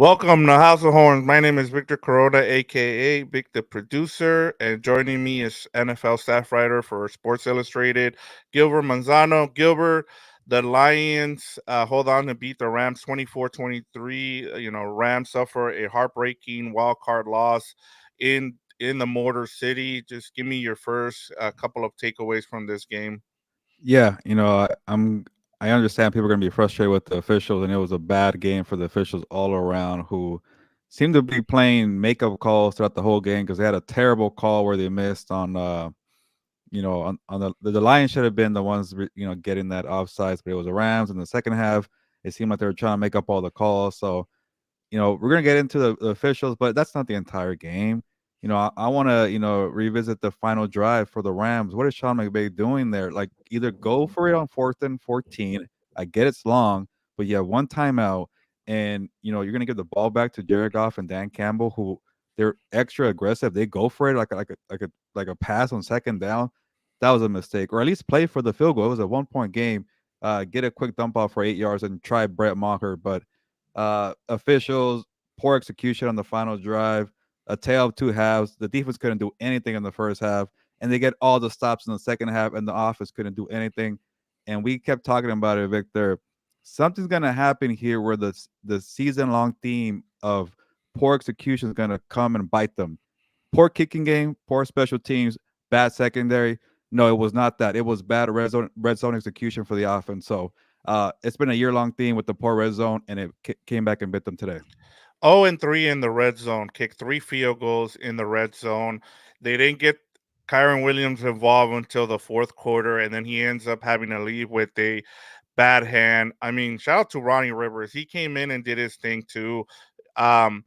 Welcome to House of Horns. My name is Victor Corona, aka Vic the producer, and joining me is NFL staff writer for Sports Illustrated, Gilbert Manzano. Gilbert, the Lions hold on to beat the Rams 24-23. Rams suffer a heartbreaking wild card loss in the Motor City. Just give me your first couple of takeaways from this game. Yeah, I understand people are gonna be frustrated with the officials, and it was a bad game for the officials all around who seemed to be playing makeup calls throughout the whole game because they had a terrible call where they missed on on the Lions should have been the ones getting that offsides, but it was the Rams in the second half. It seemed like they were trying to make up all the calls. So we're gonna get into the officials, but that's not the entire game. I want to, revisit the final drive for the Rams. What is Sean McVay doing there? Like, either go for it on 4th and 14. I get it's long, but you have one timeout, and you're gonna give the ball back to Jared Goff and Dan Campbell, who they're extra aggressive. They go for it like a pass on second down. That was a mistake, or at least play for the field goal. It was a 1 point game. Get a quick dump off for 8 yards and try Brett Maher, but officials, poor execution on the final drive, a tale of two halves. The defense couldn't do anything in the first half, and they get all the stops in the second half, and the offense couldn't do anything. And we kept talking about it, Victor. Something's gonna happen here where the season long theme of poor execution is gonna come and bite them. Poor kicking game, poor special teams, bad secondary. No, it was not that. It was bad red zone execution for the offense. So it's been a year-long theme with the poor red zone, and it came back and bit them today. 0-3 in the red zone, kicked 3 field goals in the red zone. They didn't get Kyren Williams involved until the fourth quarter, and then he ends up having to leave with a bad hand. I mean, shout out to Ronnie Rivers. He came in and did his thing too. Um,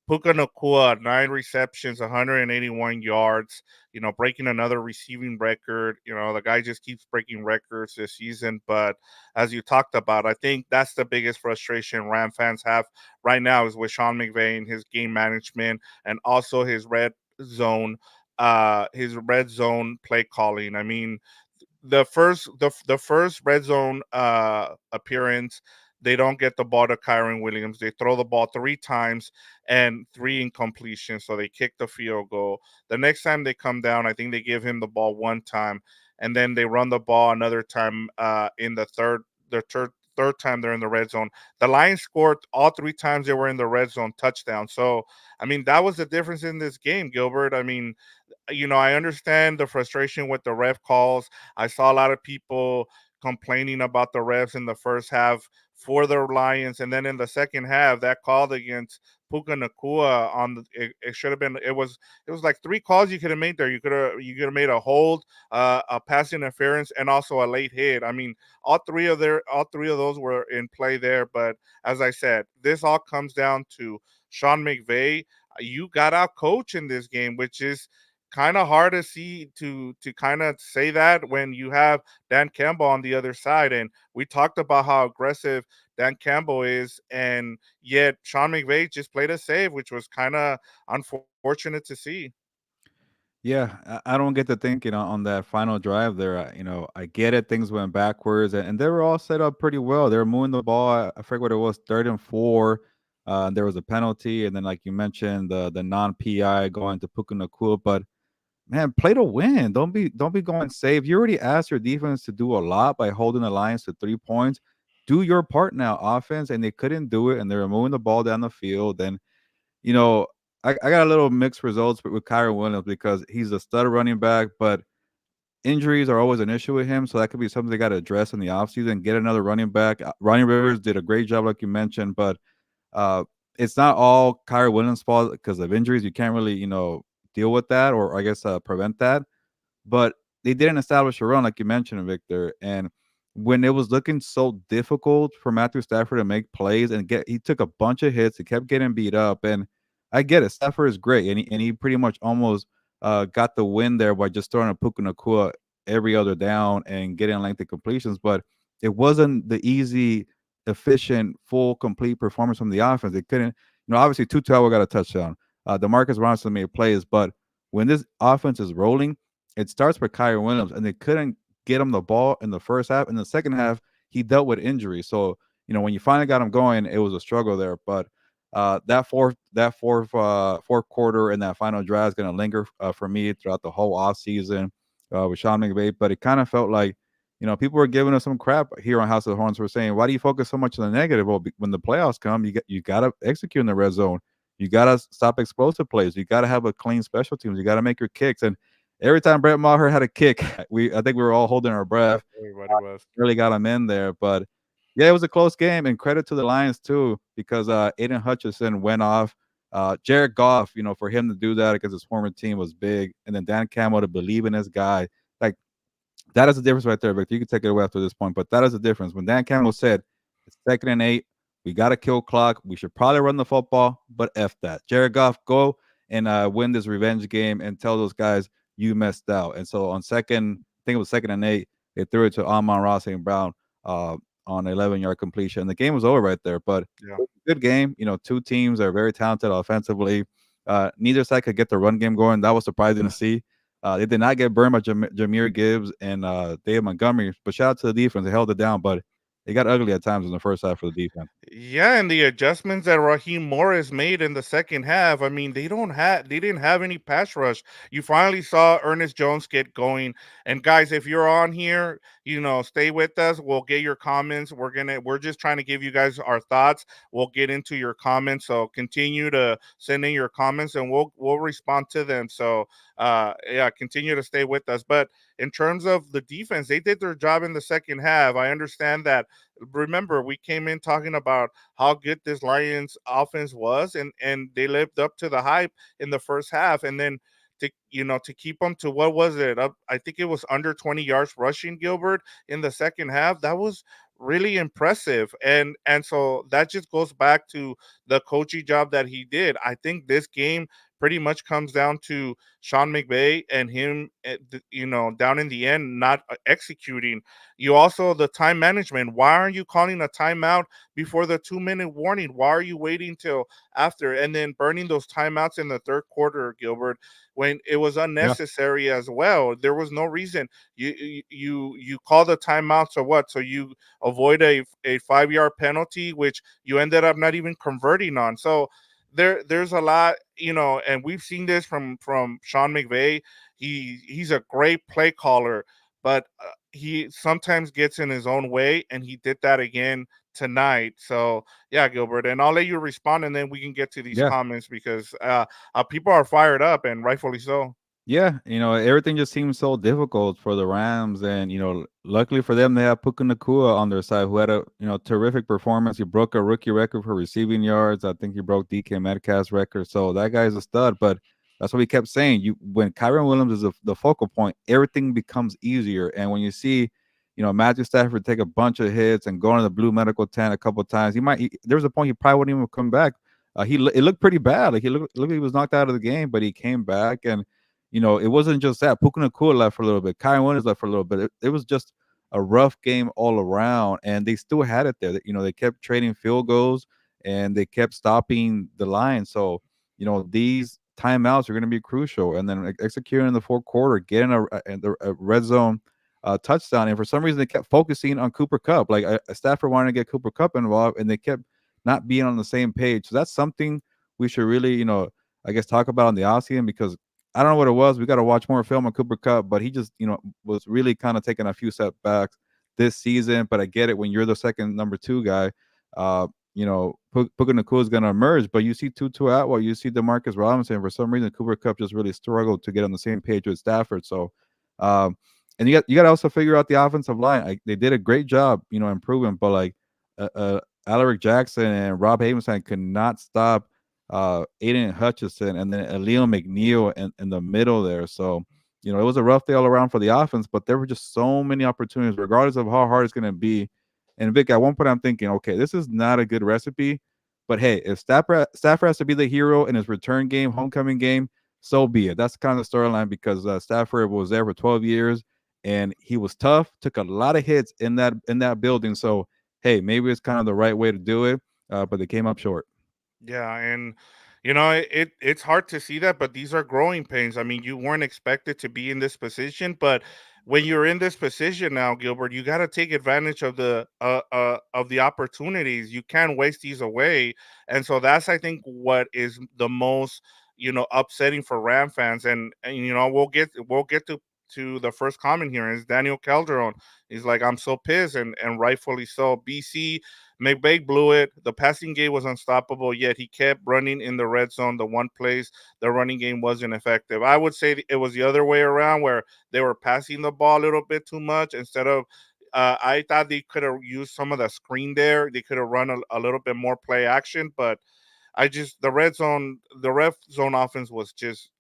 Puka Nacua, 9 receptions, 181 yards, breaking another receiving record. The guy just keeps breaking records this season. But as you talked about, I think that's the biggest frustration Ram fans have right now is with Sean McVay and his game management and also zone, his red zone play calling. I mean, the first red zone appearance, they don't get the ball to Kyren Williams. They throw the ball 3 times and 3 incompletions, so they kick the field goal. The next time they come down, I think they give him the ball 1 time, and then they run the ball another time in the third time they're in the red zone. The Lions scored all 3 times they were in the red zone touchdown. So I mean that was the difference in this game, Gilbert. I mean, I understand the frustration with the ref calls. I saw a lot of people complaining about the refs in the first half for the Lions, and then in the second half, that call against Puka Nacua it should have been it was like 3 calls you could have made there. You could have made a hold, a pass interference, and also a late hit. I mean, all three of those were in play there. But as I said, this all comes down to Sean McVay. You got out coach in this game, which is kind of hard to see to kind of say that when you have Dan Campbell on the other side. And we talked about how aggressive Dan Campbell is, and yet Sean McVay just played a save, which was kind of unfortunate to see. Yeah, I don't get the thinking on that final drive there. I get it. Things went backwards, and they were all set up pretty well. They were moving the ball. I forget what it was, 3rd and 4. There was a penalty, and then, like you mentioned, the non-PI going to Puka Nacua. But man, play to win. Don't be going safe. You already asked your defense to do a lot by holding the Lions to 3 points. Do your part now, offense, and they couldn't do it, and they were moving the ball down the field. And you know, I got a little mixed results with Kyren Williams because he's a stud running back, but injuries are always an issue with him. So that could be something they got to address in the offseason. Get another running back. Ronnie Rivers did a great job, like you mentioned, but uh, it's not all Kyren Williams' fault because of injuries. You can't really, deal with that or I guess prevent that. But they didn't establish a run, like you mentioned, Victor. And when it was looking so difficult for Matthew Stafford to make plays and he took a bunch of hits, he kept getting beat up. And I get it, Stafford is great, and he pretty much almost got the win there by just throwing a Puka Nacua every other down and getting lengthy completions. But it wasn't the easy, efficient, full, complete performance from the offense. They couldn't, obviously Tutua got a touchdown. DeMarcus Robinson made plays, but when this offense is rolling, it starts with Kyren Williams, and they couldn't get him the ball in the first half. In the second half, he dealt with injury. So, when you finally got him going, it was a struggle there. But fourth quarter and that final drive is going to linger for me throughout the whole off season with Sean McVay. But it kind of felt like, people were giving us some crap here on House of Horns. We're saying, why do you focus so much on the negative? Well, when the playoffs come, you got to execute in the red zone. You got to stop explosive plays. You got to have a clean special teams. You got to make your kicks. And every time Brett Maher had a kick, I think we were all holding our breath. Everybody was. Really got him in there, but yeah, it was a close game, and credit to the Lions too because Aiden Hutchinson went off. Jared Goff, for him to do that against his former team was big, and then Dan Campbell to believe in this guy, like that is the difference right there, Victor. You can take it away after this point, but that is the difference. When Dan Campbell said it's 2nd and 8, we got to kill clock. We should probably run the football, but F that. Jared Goff, go and win this revenge game and tell those guys you messed out. And so on I think it was 2nd and 8, they threw it to Amon-Ra St. Brown on an 11-yard completion. The game was over right there, but Yeah. good game. Two teams are very talented offensively. Neither side could get the run game going. That was surprising to see. They did not get burned by Jahmyr Gibbs and David Montgomery, but shout out to the defense. They held it down, but it got ugly at times in the first half for the defense. Yeah, and the adjustments that Raheem Morris made in the second half. I mean, they didn't have any pass rush. You finally saw Ernest Jones get going. And guys, if you're on here, stay with us. We'll get your comments. We're just trying to give you guys our thoughts. We'll get into your comments. So continue to send in your comments and we'll respond to them. So yeah, continue to stay with us. But in terms of the defense, they did their job in the second half. I understand that. Remember, we came in talking about how good this Lions offense was, and they lived up to the hype in the first half, and then to keep them to what was it up? I think it was under 20 yards rushing, Gilbert, in the second half. That was really impressive, and so that just goes back to the coaching job that he did. I think this game pretty much comes down to Sean McVay and him, down in the end, not executing. You also, the time management. Why aren't you calling a timeout before the 2-minute warning? Why are you waiting till after and then burning those timeouts in the third quarter, Gilbert, when it was Yeah. unnecessary as well? There was no reason. You call the timeout, so what? So you avoid a 5-yard penalty, which you ended up not even converting on. So there's a lot, and we've seen this from Sean McVay. He's a great play caller, but he sometimes gets in his own way, and he did that again tonight. So yeah, Gilbert, and I'll let you respond, and then we can get to these Yeah. comments because people are fired up, and rightfully so. Yeah, everything just seems so difficult for the Rams, and luckily for them, they have Puka Nacua on their side, who had a terrific performance. He broke a rookie record for receiving yards. I think he broke DK Metcalf's record. So that guy's a stud. But that's what we kept saying. When Kyren Williams is the focal point, everything becomes easier. And when you see, Matthew Stafford take a bunch of hits and go into the blue medical tent a couple of times, there was a point he probably wouldn't even come back. It looked pretty bad. Like looked like he was knocked out of the game, but he came back and it wasn't just that. Puka Nacua left for a little bit. Kyren Williams left for a little bit. It was just a rough game all around, and they still had it there. They kept trading field goals, and they kept stopping the line. So, these timeouts are going to be crucial. And then executing in the fourth quarter, getting a red zone touchdown. And for some reason, they kept focusing on Cooper Kupp. Like Stafford wanted to get Cooper Kupp involved, and they kept not being on the same page. So that's something we should really, I guess, talk about on the offseason because I don't know what it was. We got to watch more film on Cooper Kupp, but he just, was really kind of taking a few setbacks this season. But I get it when you're the second number 2 guy. Puka Nacua is going to emerge, but you see Tutu Atwell, you see DeMarcus Robinson. For some reason, Cooper Kupp just really struggled to get on the same page with Stafford. So, and you got to also figure out the offensive line. They did a great job, improving, but like Alaric Jackson and Rob Havenstein could not stop Aiden Hutchinson and then Leo McNeil in the middle there. So, it was a rough day all around for the offense, but there were just so many opportunities, regardless of how hard it's going to be. And Vic, at one point, I'm thinking, okay, this is not a good recipe, but hey, if Stafford has to be the hero in his return game, homecoming game, so be it. That's kind of the storyline because Stafford was there for 12 years and he was tough, took a lot of hits in that building. So, hey, maybe it's kind of the right way to do it, but they came up short. Yeah, and it's hard to see that, but these are growing pains. I mean, you weren't expected to be in this position, but when you're in this position now, Gilbert, you got to take advantage of the opportunities. You can't waste these away, and so that's, I think, what is the most, upsetting for Ram fans. And we'll get to the first comment here is Daniel Calderon. He's like, I'm so pissed, and rightfully so. BC McVay blew it. The passing game was unstoppable, yet he kept running in the red zone, the one place the running game wasn't effective. I would say it was the other way around, where they were passing the ball a little bit too much instead of. I thought they could have used some of the screen there. They could have run a little bit more play action, but the red zone offense was just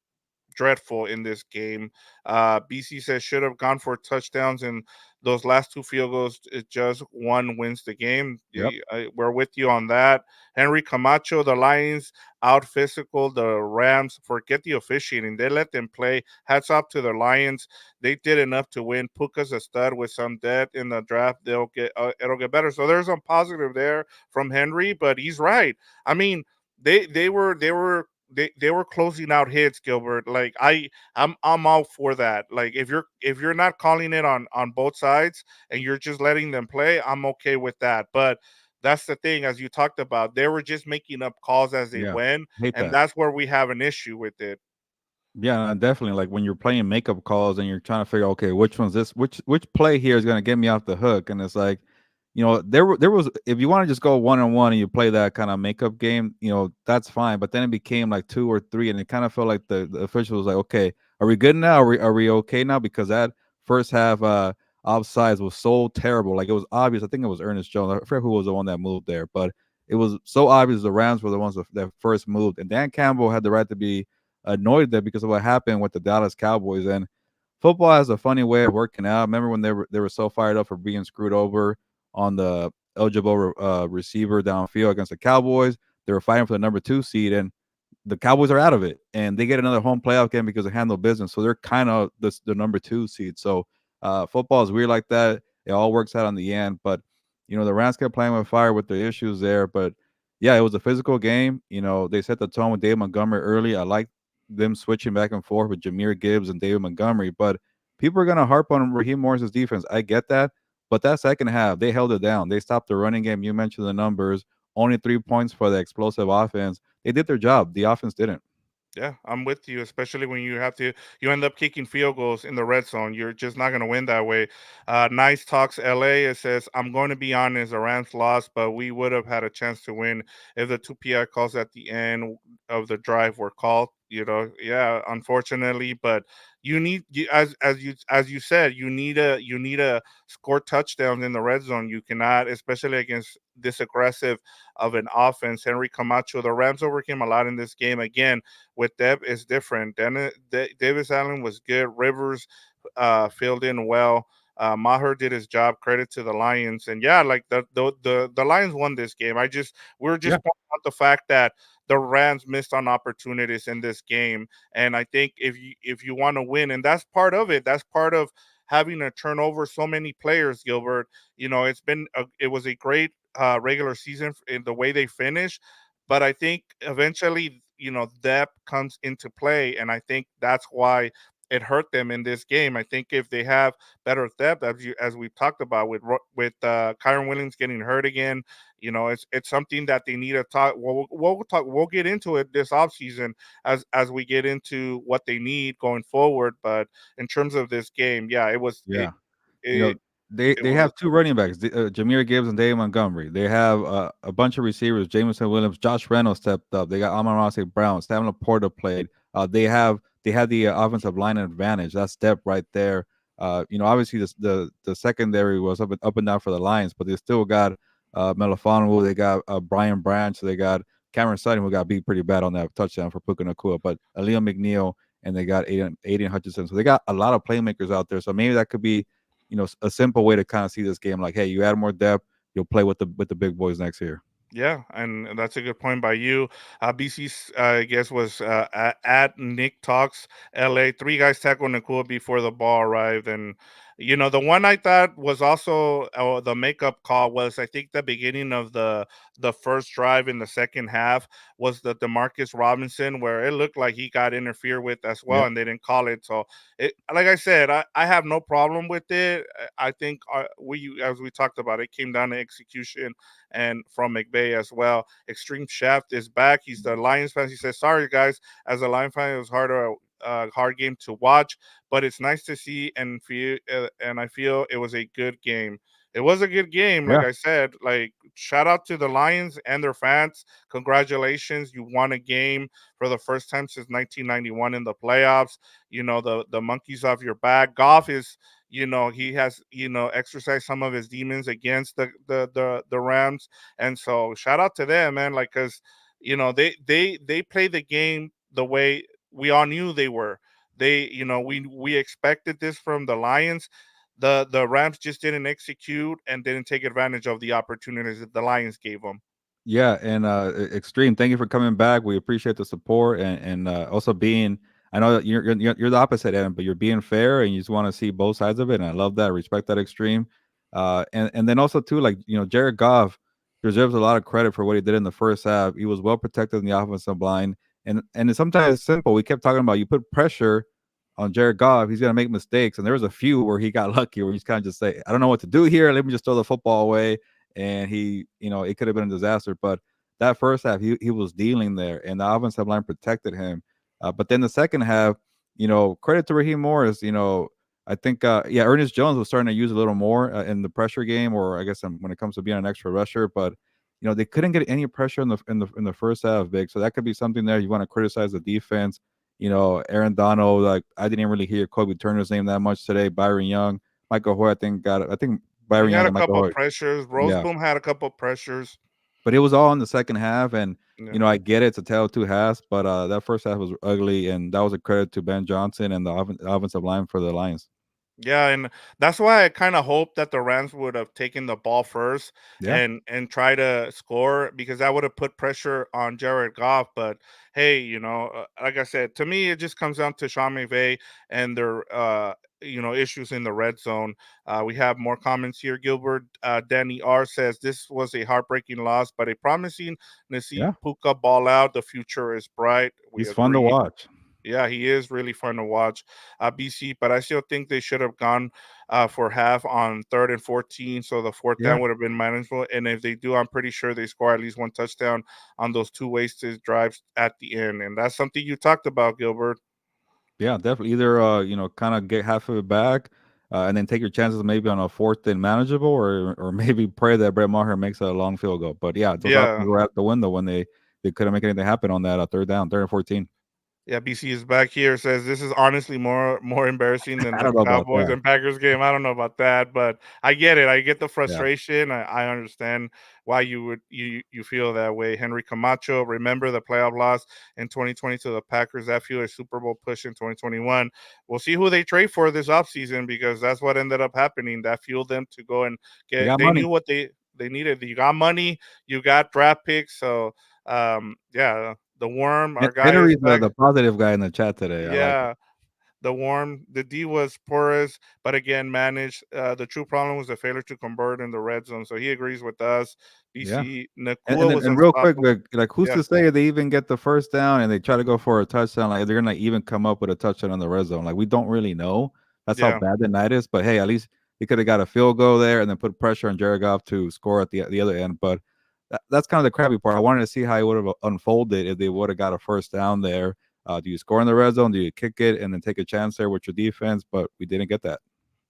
dreadful in this game. BC says should have gone for touchdowns, and those last two field goals, it just one wins the game. Yep. We're with you on that. Henry Camacho, the Lions out physical the Rams. Forget the officiating; they let them play. Hats off to the Lions. They did enough to win. Puka's a stud with some depth in the draft. It'll get better. So there's some positive there from Henry, but he's right. I mean, they were closing out hits, Gilbert. Like I'm all for that. Like if you're not calling it on both sides and you're just letting them play, I'm okay with that. But that's the thing, as you talked about, they were just making up calls as they Yeah. went, Hate and that. that's where we have an issue with it. Yeah, definitely. Like when you're playing makeup calls and you're trying to figure, okay, which one's this, which play here is gonna get me off the hook, and it's like, there was if you want to just go 1-on-1 and you play that kind of makeup game, that's fine. But then it became like two or three, and it kind of felt like the official was like, okay, are we good now? Are we okay now? Because that first half offsides was so terrible. Like it was obvious. I think it was Ernest Jones. I forget who was the one that moved there, but it was so obvious the Rams were the ones that first moved, and Dan Campbell had the right to be annoyed there because of what happened with the Dallas Cowboys. And football has a funny way of working out. Remember when they were so fired up for being screwed over on the eligible receiver downfield against the Cowboys? They were fighting for the number 2 seed, and the Cowboys are out of it, and they get another home playoff game because they handle business. So they're kind of the number 2 seed. So football is weird like that. It all works out in the end, but the Rams kept playing with fire with the issues there. But yeah, it was a physical game. They set the tone with David Montgomery early. I like them switching back and forth with Jameer Gibbs and David Montgomery, but people are gonna harp on Raheem Morris's defense. I get that, but that second half they held it down. They stopped the running game. You mentioned the numbers. Only 3 points for the explosive offense. They did their job. The offense didn't. Yeah, I'm with you, especially when you end up kicking field goals in the red zone. You're just not going to win that way. Nice talks, LA. It says, I'm going to be honest, the Rams lost, but we would have had a chance to win if the two PI calls at the end of the drive were called. Yeah, unfortunately, but as you said, you need a score touchdowns in the red zone. You cannot, especially against this aggressive of an offense. Henry Camacho, the Rams overcame a lot in this game. Again, with Deb is different. Then Davis Allen was good. Rivers filled in well. Maher did his job. Credit to the Lions, and yeah, like the Lions won this game. We're just Yeah, pointing out the fact that the Rams missed on opportunities in this game, and I think if you want to win, and that's part of it. That's part of having to turn over so many players, Gilbert. It was a great regular season in the way they finished, but I think eventually, depth comes into play, and I think that's why it hurt them in this game. I think if they have better depth, as we've talked about with Kyren Williams getting hurt again, it's something that they need to talk. We'll get into it this offseason as we get into what they need going forward. But in terms of this game, yeah, it was it yeah. You know, it, they it they was have two running backs, Jameer Gibbs and David Montgomery. They have a bunch of receivers. Jameson Williams, Josh Reynolds stepped up. They got Amon-Ra St. Brown, Stavin Laporta played. They had the offensive line advantage. That's depth right there. Obviously the secondary was up and down for the Lions, but they still got Melifonwu. They got Brian Branch. They got Cameron Sutton, who got beat pretty bad on that touchdown for Puka Nacua. But Liam McNeil, and they got Aiden Hutchinson. So they got a lot of playmakers out there. So maybe that could be a simple way to kind of see this game. Like, hey, you add more depth, you'll play with the big boys next year. Yeah, and that's a good point by you. BC, I guess, was at Nick Talks LA. Three guys tackled Nakua before the ball arrived, and The one I thought was also the makeup call was, I think, the beginning of the first drive in the second half was the Demarcus Robinson, where it looked like he got interfered with as well, Yep. and they didn't call it. So, like I said, I have no problem with it. I think as we talked about, it came down to execution and from McVay as well. Extreme Shaft is back. He's the Lions fan. He says, "Sorry guys, as a Lion fan, it was hard game to watch, but it's nice to see and feel, and I feel it was a good game. It was a good game, like Yeah. I said. Like, shout out to the Lions and their fans. Congratulations, you won a game for the first time since 1991 in the playoffs. The monkeys off your back. Goff is, he has, exercised some of his demons against the Rams, and so shout out to them, man. Like, cause they play the game the way we all knew they were. We expected this from the Lions. The Rams just didn't execute and didn't take advantage of the opportunities that the Lions gave them. Yeah, and Extreme, thank you for coming back. We appreciate the support and also being. I know that you're the opposite end, but you're being fair and you just want to see both sides of it. And I love that, respect that, Extreme. And then also too, like Jared Goff deserves a lot of credit for what he did in the first half. He was well protected in the offensive line, and sometimes it's simple. We kept talking about you put pressure on Jared Goff, he's gonna make mistakes, and there was a few where he got lucky, where he's kind of just say, I don't know what to do here. Let me just throw the football away and it could have been a disaster. But that first half, he was dealing there, and the offensive line protected him. But then the second half, credit to Raheem Morris. I think, Ernest Jones was starting to use a little more in the pressure game, or I guess when it comes to being an extra rusher. But they couldn't get any pressure in the first half, big. So that could be something there. You want to criticize the defense. Aaron Donald. Like I didn't really hear Kobe Turner's name that much today. Byron Young, Michael Hoy. I think He Byron had Young a and Michael couple Hoy. pressures. Yeah. Roseboom had a couple pressures. But it was all in the second half, and Yeah. I get it, it's a tale of two halves, but that first half was ugly, and that was a credit to Ben Johnson and the offensive line for the Lions. Yeah, and that's why I kind of hoped that the Rams would have taken the ball first Yeah, and try to score, because that would have put pressure on Jared Goff. But hey, like I said, to me it just comes down to Sean McVay and their issues in the red zone. We have more comments here. Gilbert Danny R says this was a heartbreaking loss, but a promising to see yeah, Puka ball out. The future is bright. We he's fun to agree. watch. Yeah, he is really fun to watch, BC. But I still think they should have gone for half on 3rd and 14, so the fourth Yeah, down would have been manageable. And if they do, I'm pretty sure they score at least one touchdown on those two wasted drives at the end. And that's something you talked about, Gilbert. yeah, definitely. Either kind of get half of it back, and then take your chances maybe on a fourth and manageable, or maybe pray that Brett Maher makes a long field goal. But yeah, those options Yeah. were out the window when they couldn't make anything happen on that third down, 3rd and 14. Yeah, BC is back here. Says this is honestly more embarrassing than I the don't know about Cowboys that. and Packers game. I don't know about that, but I get it. I get the Yeah, frustration. I understand why you feel that way. Henry Camacho, remember the playoff loss in 2020 to the Packers that fueled a Super Bowl push in 2021. We'll see who they trade for this offseason, because that's what ended up happening. That fueled them to go and they get. got They money. knew what they needed. You got money. You got draft picks. So yeah, the worm, our guy is Henry's back. the positive guy in the chat today. I like it. Yeah, the worm. The D was porous, but again managed. The true problem was the failure to convert in the red zone. So he agrees with us. Yeah. BC And Nakua then was and real quick, unstoppable. like who's Yeah, to say they even get the first down and they try to go for a touchdown? Like they're gonna even come up with a touchdown on the red zone. Like we don't really know. That's how yeah, bad the night is. But hey, at least they could have got a field goal there and then put pressure on Jared Goff to score at the other end. But that's kind of the crappy part. I wanted to see how it would have unfolded if they would have got a first down there. Do you score in the red zone? Do you kick it and then take a chance there with your defense? But we didn't get that.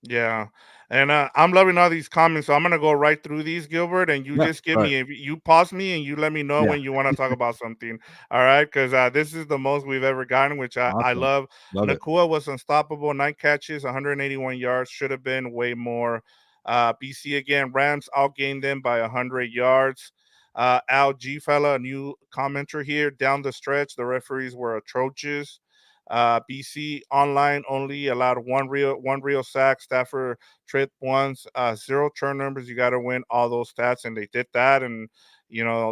yeah. And I'm loving all these comments, so I'm gonna go right through these, Gilbert, and you Yeah. just give All right. me, if you pause me and you let me know Yeah. when you want to talk about something. All right, because this is the most we've ever gotten, which I Awesome. love. Love it. Nakua was unstoppable, 9 catches, 181 yards, should have been way more. BC again, Rams outgained them by 100 yards. Al G fella, a new commenter here. Down the stretch, the referees were atrocious. BC online only allowed one real sack. Stafford tripped once, zero turnovers. You got to win all those stats, and they did that. And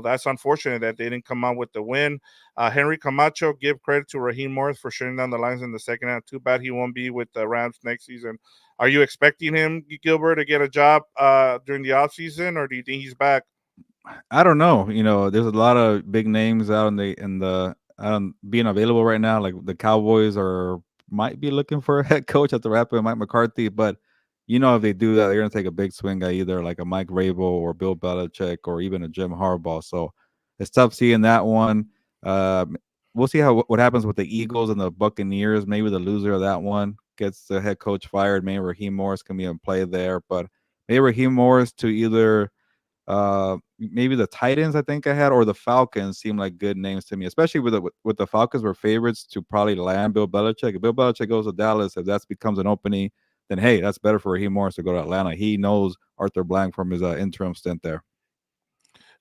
that's unfortunate that they didn't come out with the win. Henry Camacho, give credit to Raheem Morris for shutting down the lines in the second half. Too bad he won't be with the Rams next season. Are you expecting him, Gilbert, to get a job during the offseason, or do you think he's back? I don't know. There's a lot of big names out in the being available right now. Like the Cowboys are might be looking for a head coach at the Rapid, Mike McCarthy. But if they do that, they're gonna take a big swing at either like a Mike Rabel or Bill Belichick or even a Jim Harbaugh. So it's tough seeing that one. We'll see what happens with the Eagles and the Buccaneers. Maybe the loser of that one gets the head coach fired. Maybe Raheem Morris can be in play there, but maybe Raheem Morris to either maybe the Titans I think I had or the Falcons seem like good names to me, especially with the Falcons were favorites to probably land Bill Belichick. If Bill Belichick goes to Dallas, if that becomes an opening, then hey, that's better for Raheem Morris to go to Atlanta. He knows Arthur Blank from his interim stint there.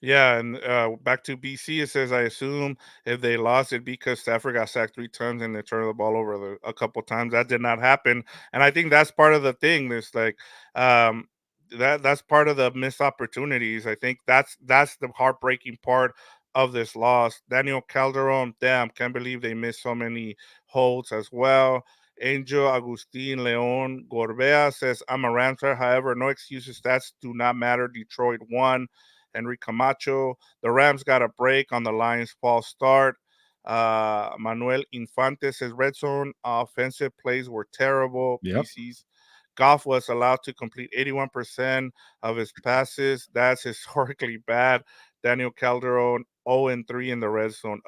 Yeah, and back to BC, it says, I assume if they lost it because Stafford got sacked 3 times and they turned the ball over a couple times. That did not happen, and I think that's part of the thing. This like um, that's part of the missed opportunities. I think that's the heartbreaking part of this loss. Daniel Calderon, damn, can't believe they missed so many holds as well. Angel Agustin Leon Gorbea says, I'm a Ramser. However, no excuses. Stats do not matter. Detroit won. Henry Camacho. The Rams got a break on the Lions' false start. Manuel Infante says red zone offensive plays were terrible. Yep. BC's Goff was allowed to complete 81% of his passes. That's historically bad. Daniel Calderon 0-3 in the red zone.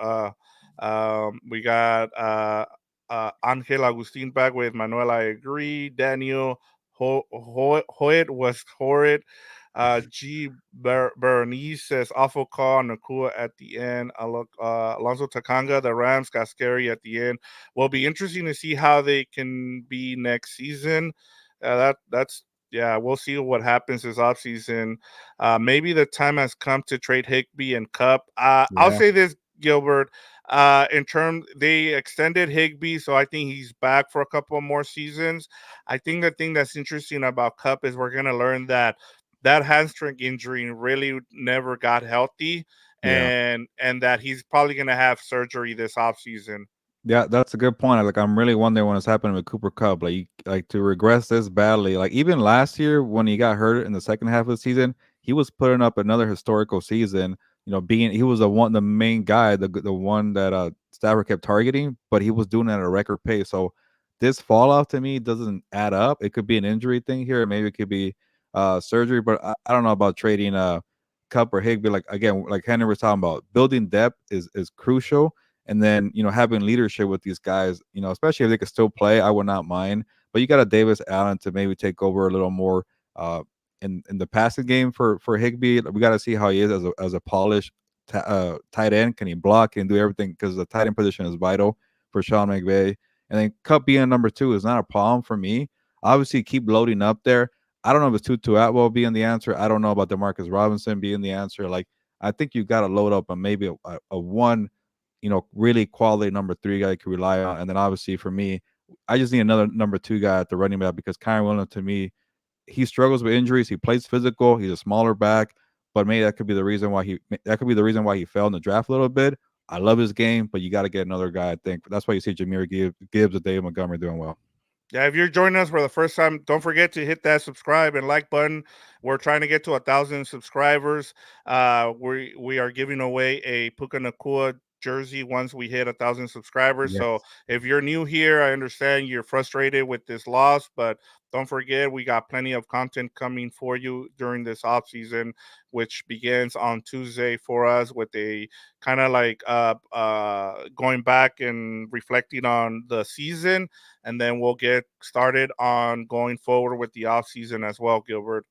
We got Angel Agustin back with Manuel. I agree. Daniel Hoyt was horrid. Bernice says awful call on Nakua at the end. Alonso Takanga, the Rams got scary at the end. Will be interesting to see how they can be next season. That's yeah, we'll see what happens this offseason. Maybe the time has come to trade Higby and Cup. I'll Yeah. say this, Gilbert. In terms, they extended Higby, so I think he's back for a couple more seasons. I think the thing that's interesting about Cup is we're gonna learn that hamstring injury really never got healthy, Yeah. and that he's probably gonna have surgery this offseason. Yeah, that's a good point. Like, I'm really wondering what's happening with Cooper Cup. Like to regress this badly. Like even last year when he got hurt in the second half of the season, he was putting up another historical season. Being he was the main guy, the one that Stafford kept targeting, but he was doing it at a record pace. So this fallout to me doesn't add up. It could be an injury thing here, maybe it could be surgery, but I don't know about trading Cup or Higby. Like again, like Henry was talking about, building depth is crucial, and then having leadership with these guys, especially if they could still play, I would not mind. But you got a Davis Allen to maybe take over a little more in the passing game for Higby. We got to see how he is as a polished tight end. Can he block? Can he do everything? Because the tight end position is vital for Sean McVay. And then Cup being number 2 is not a problem for me. Obviously, keep loading up there. I don't know if it's Tutu Atwell being the answer. I don't know about Demarcus Robinson being the answer. Like, I think you got to load up on maybe a one really quality number 3 guy you can rely on. And then obviously for me, I just need another number 2 guy at the running back because Kyren Williams, to me, he struggles with injuries. He plays physical. He's a smaller back, but maybe that could be the reason why he fell in the draft a little bit. I love his game, but you got to get another guy. I think that's why you see Jameer Gibbs and David Montgomery doing well. Yeah, if you're joining us for the first time, don't forget to hit that subscribe and like button. We're trying to get to 1,000 subscribers. We are giving away a Puka Nacua jersey once we hit 1,000 subscribers. So Yes. if you're new here, I understand you're frustrated with this loss, but don't forget we got plenty of content coming for you during this off season, which begins on Tuesday for us with a kind of like going back and reflecting on the season, and then we'll get started on going forward with the off season as well, Gilbert.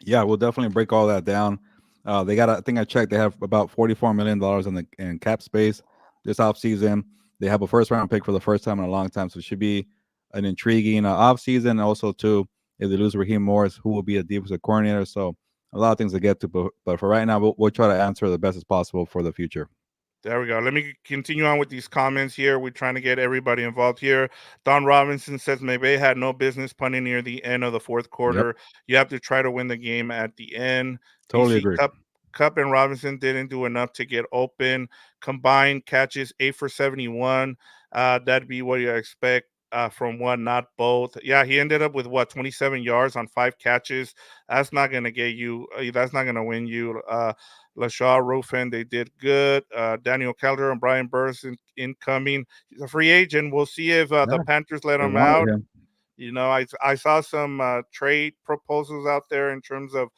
Yeah, we'll definitely break all that down. They got, I think I checked, they have about $44 million in cap space this offseason. They have a first round pick for the first time in a long time, so it should be an intriguing offseason. Also, too, if they lose Raheem Morris, who will be a defensive coordinator. So a lot of things to get to, but for right now, we'll try to answer the best as possible for the future. There we go. Let me continue on with these comments here. We're trying to get everybody involved here. Don Robinson says Maybe had no business punting near the end of the fourth Yep, quarter. You have to try to win the game at the end. totally BC agree. Cup and Robinson didn't do enough to get open. Combined catches 8 for 71. That'd be what you expect. from one, not both. Yeah, he ended up with what, 27 yards on 5 catches. That's not gonna get you. That's not gonna win you. Lashaw Ruffin, they did good. Daniel Kelder and Brian Burns incoming. He's a free agent. We'll see if the Yeah, Panthers let they him wanted out. him. I saw some trade proposals out there in terms of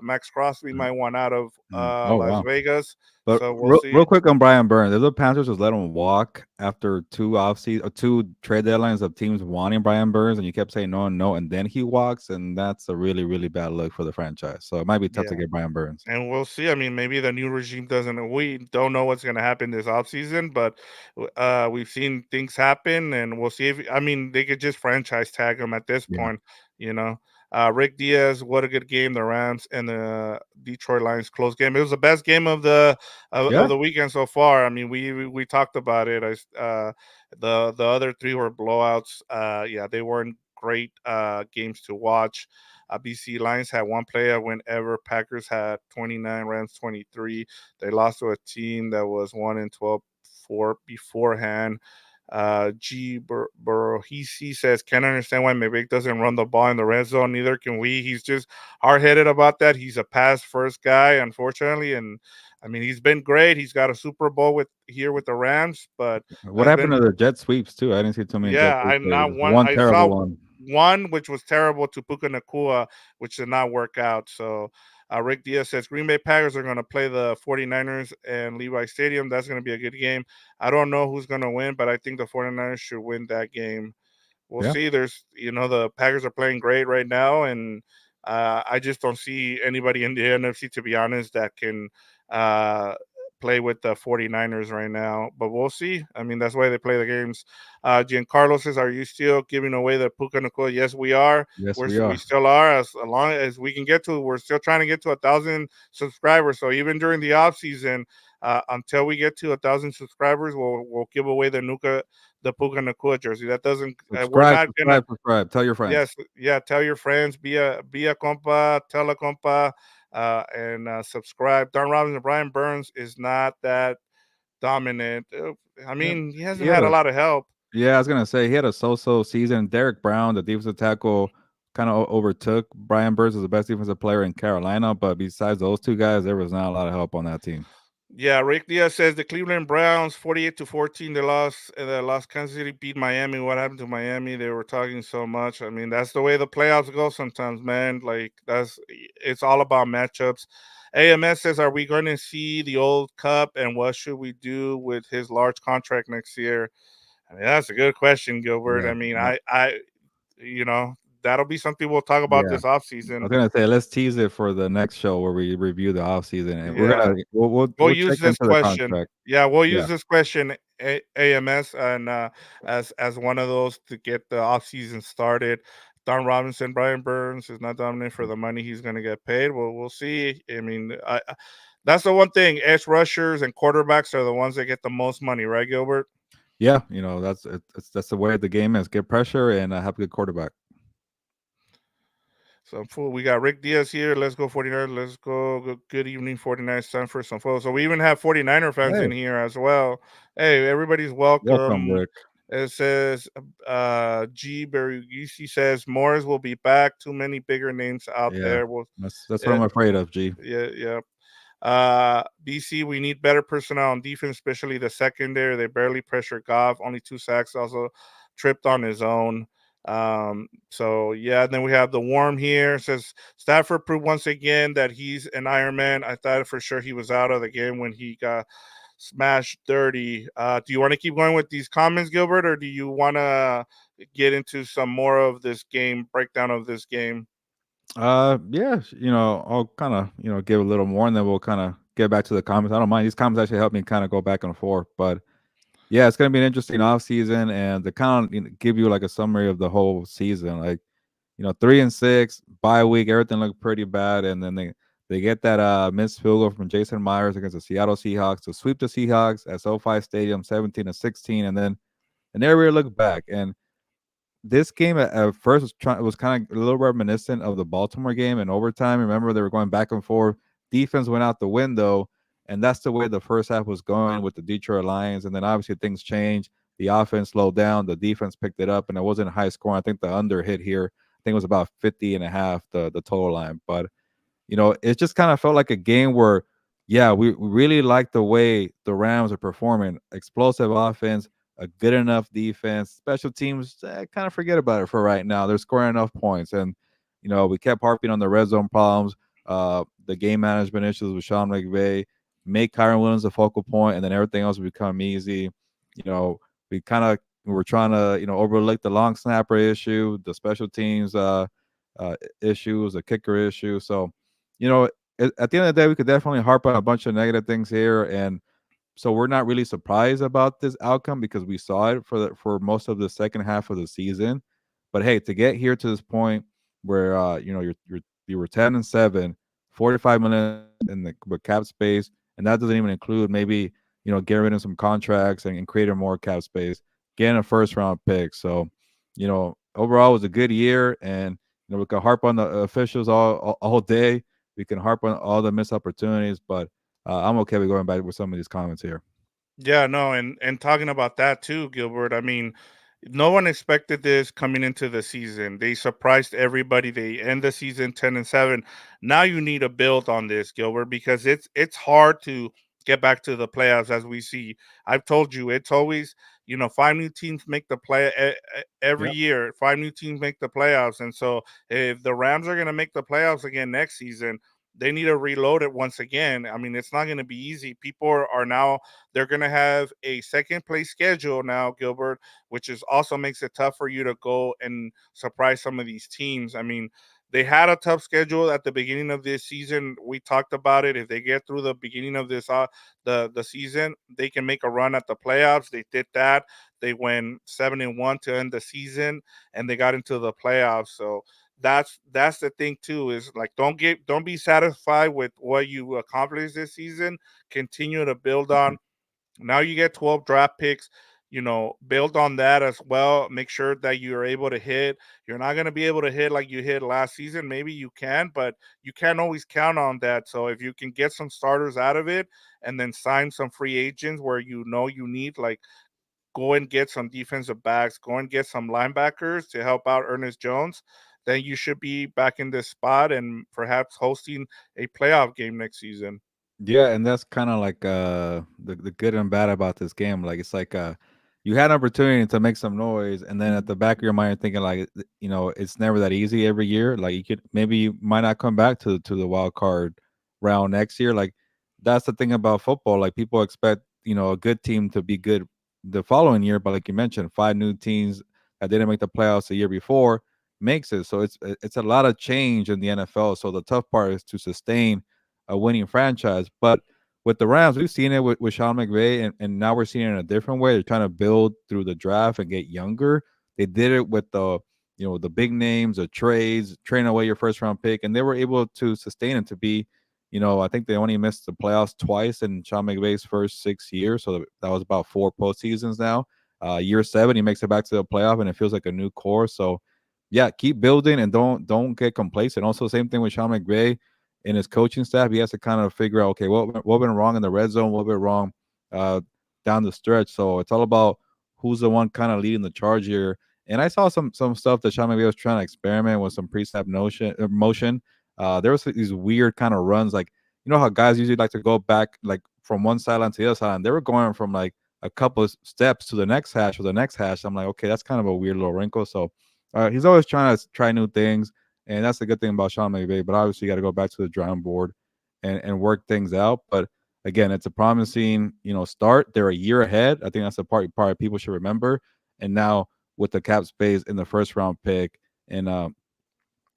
Max Crosby might want out of Oh Las wow. Vegas. But So we'll real see. quick on Brian Burns, if the Panthers just let him walk after two trade deadlines of teams wanting Brian Burns, and you kept saying no and no, and then he walks, and that's a really really bad look for the franchise. So it might be tough to Yeah. get Brian Burns. And we'll see. I mean, maybe the new regime doesn't. We don't know what's going to happen this offseason, but we've seen things happen, and we'll see if. I mean, they could just franchise tag him at this Yeah, point. You know, Rick Diaz, what a good game. The Rams and the Detroit Lions close game. It was the best game of yeah, the weekend so far. I mean, we talked about it. The other three were blowouts. Yeah, they weren't great games to watch. BC Lions had one player whenever Packers had 29, Rams 23. They lost to a team that was 1-12 beforehand. He says, can't understand why Maverick doesn't run the ball in the red zone. Neither can we. He's just hard headed about that. He's a pass first guy, unfortunately. And I mean, he's been great. He's got a Super Bowl with the Rams, but what has happened been to the jet sweeps too? I didn't see too many jet yeah, sweeps I'm lately. not Just one. one I saw terrible one. one which was terrible to Puka Nacua, which did not work out. So Rick Diaz says Green Bay Packers are going to play the 49ers and Levi Stadium. That's going to be a good game. I don't know who's going to win, but I think the 49ers should win that game. We'll Yeah, see. The Packers are playing great right now, and I just don't see anybody in the NFC, to be honest, that can uh, play with the 49ers right now. But we'll see. I mean, that's why they play the games. Giancarlo says, "Are you still giving away the Puka Nacua?" Yes, we are. yes, we We are. still are. As long as we can get to, we're still trying to get to 1,000 subscribers. So even during the off season, until we get to 1,000 subscribers, we'll give away the Puka Nacua jersey. That doesn't. We're Subscribe, not gonna. subscribe, subscribe. Tell your friends. Yes, yeah. Tell your friends. Be a compa. Tell a compa. And subscribe. Don Robbins and Brian Burns is not that dominant. I Yeah, mean, he he hasn't had had a a lot of help. yeah. I was gonna say he had a so-so season. Derek Brown, the defensive tackle, kind of overtook Brian Burns as the best defensive player in Carolina. But besides those two guys, there was not a lot of help on that team. Yeah, Rick Diaz says the Cleveland Browns 48-14. They lost. They lost. Kansas City beat Miami. What happened to Miami? They were talking so much. I mean, that's the way the playoffs go sometimes, man. Like it's all about matchups. AMS says, "Are we going to see the old Cup? And what should we do with his large contract next year?" I mean, that's a good question, Gilbert. Yeah, I mean, you know, that'll be something we'll talk about yeah. this off I season. was gonna say let's tease it for the next show where we review the offseason, and Yeah. We'll we'll check use this into the question. contract. Yeah, we'll Yeah, use this question AMS and as one of those to get the off season started. Don Robinson, Brian Burns is not dominant for the money he's going to get paid. Well, we'll see. I mean, that's the one thing. Edge rushers and quarterbacks are the ones that get the most money, right, Gilbert? yeah. That's the way the game is. Get pressure and have a good quarterback. So we got Rick Diaz here. Let's go 49ers. Let's go. Good evening, 49ers. Time for some photos. So we even have 49er fans Hey, in here as well. Hey, everybody's welcome, welcome. Rick. It says G Berugisi says Morris will be back. Too many bigger names out Yeah, there. Well, that's what yeah, I'm afraid of. G. yeah. BC, we need better personnel on defense, especially the secondary. They barely pressure Goff. Only 2 sacks. Also tripped on his own. So yeah, and then we have the Worm here. It says Stafford proved once again that he's an Iron Man. I thought for sure he was out of the game when he got smashed dirty. Do you want to keep going with these comments, Gilbert, or do you want to get into some more of this game breakdown of this game? Yeah, I'll kind of, give a little more and then we'll kind of get back to the comments. I don't mind. These comments actually help me kind of go back and forth. But yeah, it's going to be an interesting off season and to kind of give you like a summary of the whole season. Like, 3-6, bye week, everything looked pretty bad. And then they get that missed field goal from Jason Myers against the Seattle Seahawks to sweep the Seahawks at SoFi Stadium 17-16. And then and there we look back. And this game at first was kind of a little reminiscent of the Baltimore game in overtime. Remember, they were going back and forth. Defense went out the window, and that's the way the first half was going with the Detroit Lions. And then obviously things changed. the offense slowed down, the defense picked it up, and it wasn't high scoring. I think the under hit here. I think it was about 50 and a half, the total line. But it just kind of felt like a game where, yeah, we really like the way the Rams are performing. Explosive offense, a good enough defense, special teams. Kind of forget about it for right now. They're scoring enough points, and we kept harping on the red zone problems, the game management issues with Sean McVay. Make Kyren Williams a focal point, and then everything else will become easy. You know, we were trying to overlook the long snapper issue, the special teams issues, the kicker issue. So you know, at the end of the day, we could definitely harp on a bunch of negative things here, and so we're not really surprised about this outcome because we saw it for most of the second half of the season. But hey, to get here to this point where you were 10-7, 45 million in the with cap space, and that doesn't even include maybe getting rid of some contracts and creating more cap space, getting a first round pick. So, overall, it was a good year, and we could harp on the officials all day. We can harp on all the missed opportunities, but I'm okay with going back with some of these comments here. Yeah, no, and talking about that too, Gilbert. I mean, no one expected this coming into the season. They surprised everybody. They end the season 10-7. Now you need to build on this, Gilbert, because it's hard to get back to the playoffs as we see. I've told you it's always, five new teams make the every Yep. year. Five new teams make the playoffs, and so if the Rams are going to make the playoffs again next season, they need to reload it once again. I mean, it's not going to be easy. People are now, they're going to have a second place schedule now, Gilbert, which is also makes it tough for you to go and surprise some of these teams. I mean, they had a tough schedule at the beginning of this season. We talked about it. If they get through the beginning of this the season, they can make a run at the playoffs. They did that. They went 7-1 to end the season, and they got into the playoffs. So that's the thing too, is like don't be satisfied with what you accomplished this season. Continue to build on. Now you get 12 draft picks, build on that as well. Make sure that you're able to hit. You're not going to be able to hit like you hit last season. Maybe you can, but you can't always count on that. So if you can get some starters out of it and then sign some free agents where you need, like, go and get some defensive backs, go and get some linebackers to help out Ernest Jones, then you should be back in this spot and perhaps hosting a playoff game next season. Yeah, and that's kind of like the good and bad about this game. Like it's like you had an opportunity to make some noise, and then at the back of your mind, you're thinking like it's never that easy every year. Like you might not come back to the wild card round next year. Like that's the thing about football. Like people expect a good team to be good the following year, but like you mentioned, five new teams that didn't make the playoffs the year before makes it. So it's a lot of change in the NFL. So the tough part is to sustain a winning franchise. But with the Rams, we've seen it with Sean McVay, and now we're seeing it in a different way. They're trying to build through the draft and get younger. They did it with the big names, the trades, trading away your first round pick, and they were able to sustain it to be, I think they only missed the playoffs twice in Sean McVay's first 6 years. So that was about four postseasons now. Year seven, he makes it back to the playoff, and it feels like a new core. So yeah, keep building and don't get complacent. Also, same thing with Sean McVay in his coaching staff. He has to kind of figure out, okay, what went wrong in the red zone, what went wrong uh, down the stretch. So it's all about who's the one kind of leading the charge here. And I saw some stuff that Sean McVay was trying to experiment with some pre-snap motion. There was these weird kind of runs, like how guys usually like to go back like from one sideline to the other sideline. They were going from like a couple of steps to the next hash or the next hash. I'm like, okay, that's kind of a weird little wrinkle. So he's always trying to try new things, and that's the good thing about Sean McVay. But obviously, you got to go back to the drawing board and work things out. But again, it's a promising start. They're a year ahead. I think that's the part people should remember. And now with the cap space in the first round pick, and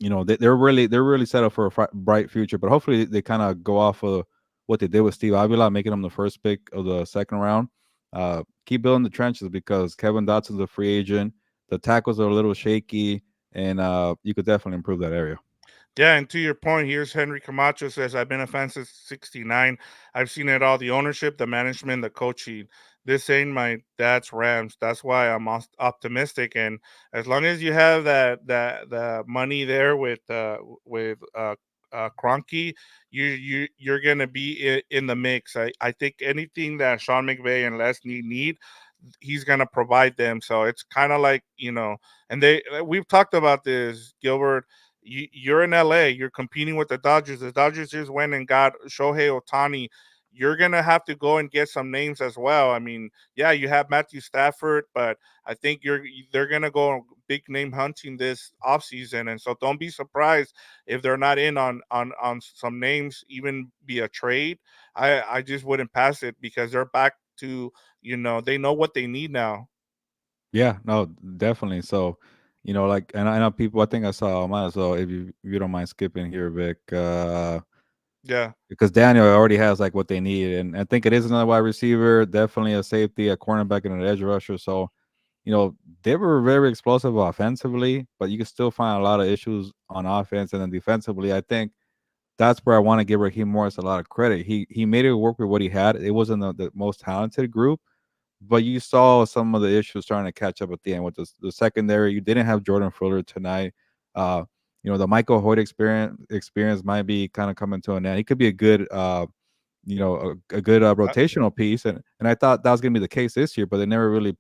they're really set up for a bright future. But hopefully, they kind of go off of what they did with Steve Avila, making him the first pick of the second round. Keep building the trenches because Kevin Dotson's a free agent. The tackles are a little shaky, and you could definitely improve that area. Yeah, and to your point, here's Henry Camacho says, I've been a fan since 69. I've seen it all, the ownership, the management, the coaching. This ain't my dad's Rams. That's why I'm optimistic. And as long as you have that the money there with Cronky, you're gonna be in the mix. I think anything that Sean McVay and Les need, he's gonna provide them. So it's kind of like, and we've talked about this, Gilbert. You're in LA, you're competing with the Dodgers. The Dodgers just went and got Shohei Otani. You're gonna have to go and get some names as well. I mean, yeah, you have Matthew Stafford, but I think they're gonna go big name hunting this offseason. And so don't be surprised if they're not in on some names, even via trade. I just wouldn't pass it because they're back to, they know what they need now. Yeah, no, definitely. So, like, and I know people. I think I saw. Might as well, if you don't mind skipping here, Vic, Yeah. because Daniel already has like what they need, and I think it is another wide receiver, definitely a safety, a cornerback, and an edge rusher. So, they were very explosive offensively, but you can still find a lot of issues on offense, and then defensively, I think that's where I want to give Raheem Morris a lot of credit. He made it work with what he had. It wasn't the most talented group, but you saw some of the issues starting to catch up at the end with the secondary. You didn't have Jordan Fuller tonight. Uh, the Michael Hoyt experience might be kind of coming to an end. He could be a good a good rotational piece, and I thought that was gonna be the case this year, but they never really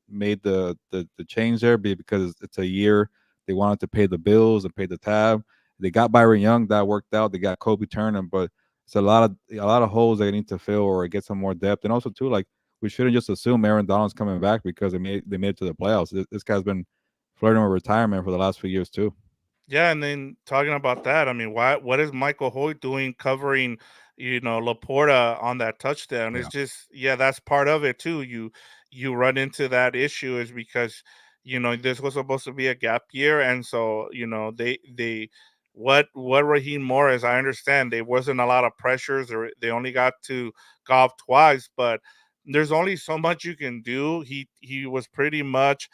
made the change there because it's a year they wanted to pay the bills and pay the tab. They got Byron Young, that worked out. They got Kobe Turner, but it's a lot of holes they need to fill or get some more depth, and also too, like, we shouldn't just assume Aaron Donald's coming back because they made it to the playoffs. This guy's been flirting with retirement for the last few years too. Yeah, and then talking about that, I mean, what is Michael Hoyt doing covering, Laporta on that touchdown? It's Yeah. just, yeah, that's part of it too. You run into that issue is because, this was supposed to be a gap year, and so, they what Raheem Morris, I understand there wasn't a lot of pressures, or they only got to golf twice, but there's only so much you can do. He was pretty much,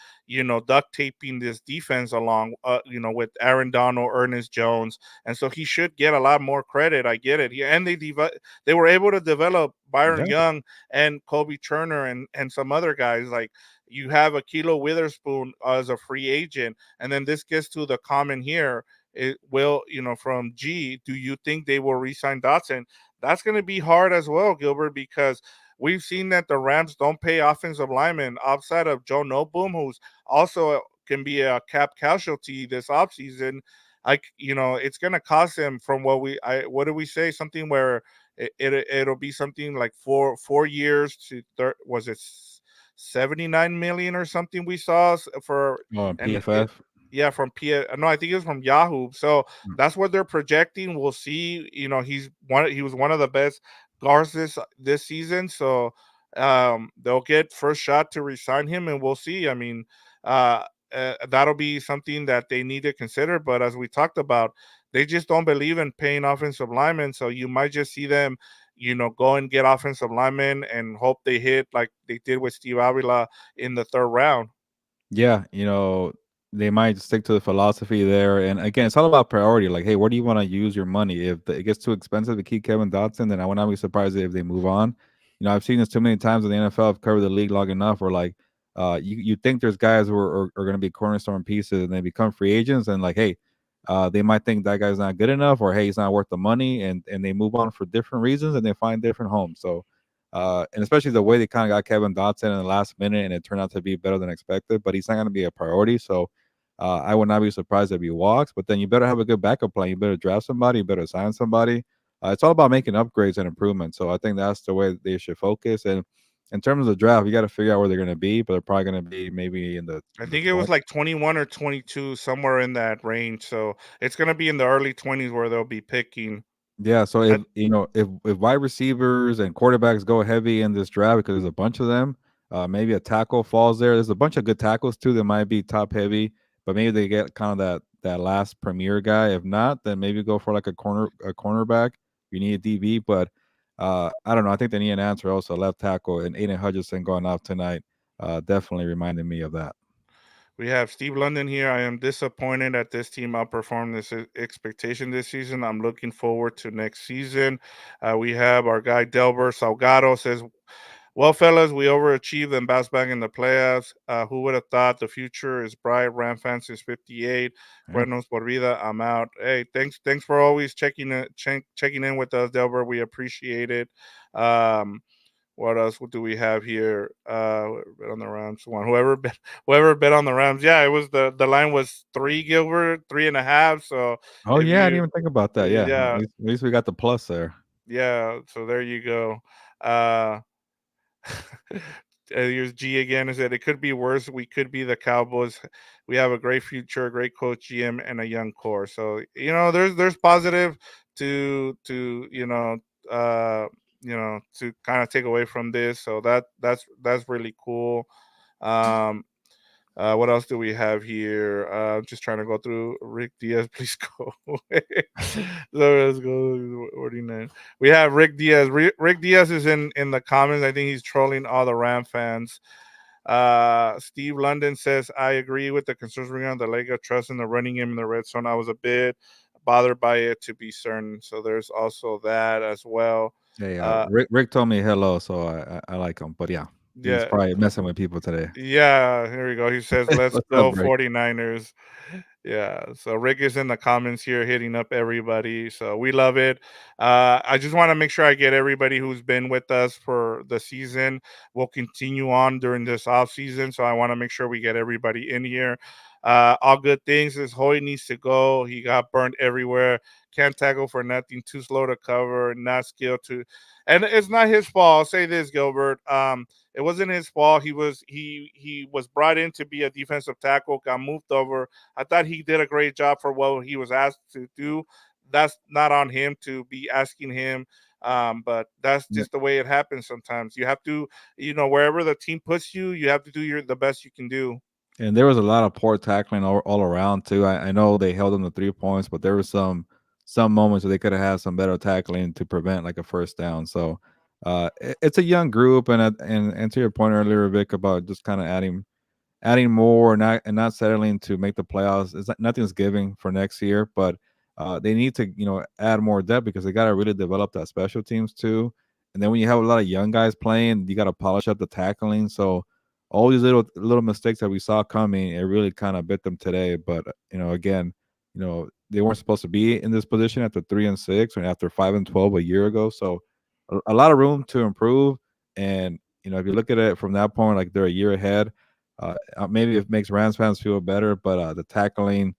duct taping this defense along, with Aaron Donald, Ernest Jones, and so he should get a lot more credit. I get it. And they were able to develop Byron Yeah. Young and Kobe Turner and some other guys. Like, you have a Kilo Witherspoon as a free agent, and then this gets to the comment here. It will, from G. Do you think they will re-sign Dotson? That's going to be hard as well, Gilbert, because we've seen that the Rams don't pay offensive linemen outside of Joe Noteboom, who's also can be a cap casualty this offseason. Like, it's gonna cost him from what do we say? Something where it'll be something like 4 years to was it 79 million or something we saw for. Oh, and And it, PFF. yeah, from no, I think it was from Yahoo. So Mm. that's what they're projecting. We'll see. He was one of the best guards this season. So they'll get first shot to resign him, and we'll see. I mean, uh, that'll be something that they need to consider. But as we talked about, they just don't believe in paying offensive linemen. So you might just see them, go and get offensive linemen and hope they hit like they did with Steve Avila in the third round. Yeah, they might stick to the philosophy there. And again, it's all about priority. Like, hey, where do you want to use your money? If it gets too expensive to keep Kevin Dotson, then I would not be surprised if they move on. I've seen this too many times in the NFL. I've covered the league long enough where, like, you think there's guys who are going to be cornerstone pieces and they become free agents, and like, hey, they might think that guy's not good enough, or hey, he's not worth the money, and they move on for different reasons and they find different homes. So and especially the way they kind of got Kevin Dotson in the last minute, and it turned out to be better than expected. But he's not going to be a priority, so I would not be surprised if he walks. But then you better have a good backup plan. You better draft somebody. You better sign somebody. It's all about making upgrades and improvements. So I think that's the way they should focus. And in terms of the draft, you got to figure out where they're going to be. But they're probably going to be maybe in the I in the think it was 20. like 21 or 22, somewhere in that range. So it's going to be in the early 20s where they'll be picking. Yeah, so I, if wide receivers and quarterbacks go heavy in this draft because there's a bunch of them, maybe a tackle falls there. There's a bunch of good tackles too that might be top heavy, but maybe they get kind of that last premier guy. If not, then maybe go for like a cornerback. You need a DB, but I don't know. I think they need an answer also left tackle, and Aiden Hutchinson going off tonight definitely reminded me of that. we have Steve London here. I am disappointed that this team outperformed this expectation this season. I'm looking forward to next season. We have our guy Delbert Salgado says, well, fellas, we overachieved and bounced back in the playoffs. Who would have thought the future is bright? Ram fans since '58. Yeah. Buenos por vida. I'm out. Hey, thanks for always checking in with us, Delbert. We appreciate it. Um, What else do we have here? Bet on the Rams. One. Whoever bet on the Rams. Yeah, it was the line was three, Gilbert, 3.5. So Oh if yeah, I didn't you, even think about that. Yeah, yeah, at least we got the plus there. yeah. So there you go. Uh, here's G again. Is that it could be worse? We could be the Cowboys. We have a great future, a great coach, GM, and a young core. So there's positive to uh, to kind of take away from this. So that's really cool. Um, what else do we have here? Just trying to go through. Rick Diaz, please go away. So let's go 49. We have Rick Diaz. Rick Diaz is in the comments. I think he's trolling all the Ram fans. Steve London says, I agree with the concerns regarding the lack of trust in the running game in the red zone. I was a bit bothered by it, to be certain. So there's also that as well. Hey, Uh, Rick told me hello, so I like him. But yeah, he's yeah, probably messing with people today. yeah, here we go. He says, let's What's up, go Rick? 49ers. Yeah, so Rick is in the comments here hitting up everybody. So we love it. I just want to make sure I get everybody who's been with us for the season. We'll continue on during this off season. So I want to make sure we get everybody in here. All good things is Hoy needs to go. He got burned everywhere. Can't tackle for nothing. Too slow to cover. Not skilled to, and it's not his fault. I'll say this, Gilbert. It wasn't his fault. He was brought in to be a defensive tackle. Got moved over. I thought he did a great job for what he was asked to do. That's not on him to be asking him. But that's Yeah. just the way it happens sometimes. You have to, wherever the team puts you, you have to do the best you can do. And there was a lot of poor tackling all around too. I know they held them to 3 points, but there were some moments where they could have had some better tackling to prevent like a first down. So it's a young group, and to your point earlier, Vic, about just kind of adding more and not settling to make the playoffs. Nothing's giving for next year, but they need to add more depth because they got to really develop that special teams too. And then when you have a lot of young guys playing, you got to polish up the tackling. So all these little mistakes that we saw coming, it really kind of bit them today. But again, they weren't supposed to be in this position after 3-6 or after 5-12 a year ago. So a lot of room to improve. And if you look at it from that point, like they're a year ahead. Maybe it makes Rams fans feel better, but the tackling